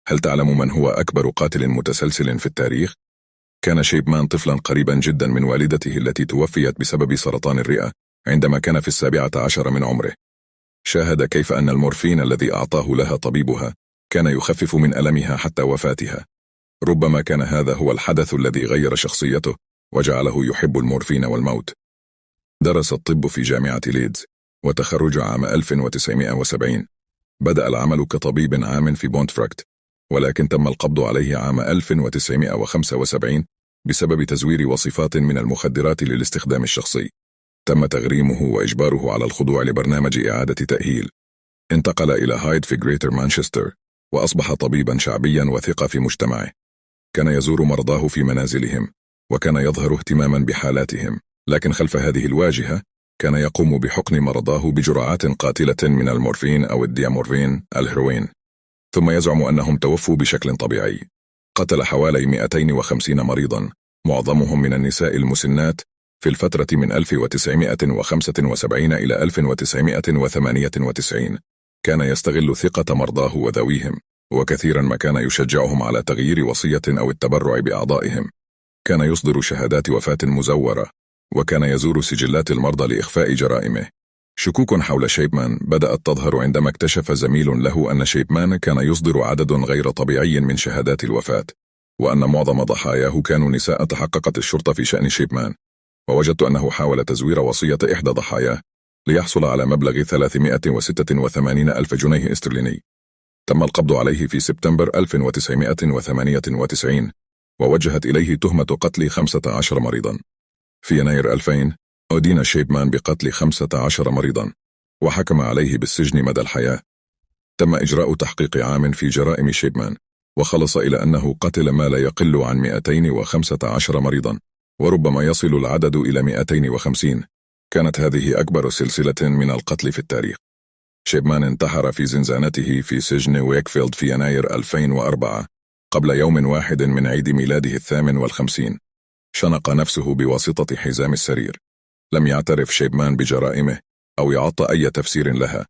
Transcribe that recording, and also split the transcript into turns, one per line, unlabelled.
هل تعلم من هو أكبر قاتل متسلسل في التاريخ؟ كان شيبمان طفلا قريبا جدا من والدته التي توفيت بسبب سرطان الرئة عندما كان في 17 من عمره. شاهد كيف أن المورفين الذي أعطاه لها طبيبها كان يخفف من ألمها حتى وفاتها. ربما كان هذا هو الحدث الذي غير شخصيته وجعله يحب المورفين والموت. درس الطب في جامعة ليدز وتخرج عام 1970. بدأ العمل كطبيب عام في بونتفراكت، ولكن تم القبض عليه عام 1975 بسبب تزوير وصفات من المخدرات للاستخدام الشخصي. تم تغريمه وإجباره على الخضوع لبرنامج إعادة تأهيل. انتقل إلى هايد في غريتر مانشستر وأصبح طبيبا شعبيا وثقة في مجتمعه. كان يزور مرضاه في منازلهم وكان يظهر اهتماما بحالاتهم، لكن خلف هذه الواجهة كان يقوم بحقن مرضاه بجرعات قاتلة من المورفين أو الديامورفين الهيروين، ثم يزعم أنهم توفوا بشكل طبيعي. قتل حوالي 250 مريضا، معظمهم من النساء المسنات، في الفترة من 1975 إلى 1998. كان يستغل ثقة مرضاه وذويهم، وكثيرا ما كان يشجعهم على تغيير وصية أو التبرع بأعضائهم. كان يصدر شهادات وفاة مزورة، وكان يزور سجلات المرضى لإخفاء جرائمه. شكوك حول شيبمان بدأت تظهر عندما اكتشف زميل له أن شيبمان كان يصدر عدد غير طبيعي من شهادات الوفاة، وأن معظم ضحاياه كانوا نساء. تحققت الشرطة في شأن شيبمان، ووجدت أنه حاول تزوير وصية إحدى ضحاياه ليحصل على مبلغ 386 ألف جنيه استرليني. تم القبض عليه في سبتمبر 1998، ووجهت إليه تهمة قتل 15 مريضا. في يناير 2000 أدين شيبمان بقتل 15 مريضا، وحكم عليه بالسجن مدى الحياة. تم إجراء تحقيق عام في جرائم شيبمان، وخلص إلى أنه قتل ما لا يقل عن 215 مريضا، وربما يصل العدد إلى 250. كانت هذه أكبر سلسلة من القتل في التاريخ. شيبمان انتحر في زنزانته في سجن ويكفيلد في يناير 2004 قبل يوم واحد من عيد ميلاده 58. شنق نفسه بواسطة حزام السرير. لم يعترف شيبمان بجرائمه أو يعطى أي تفسير لها،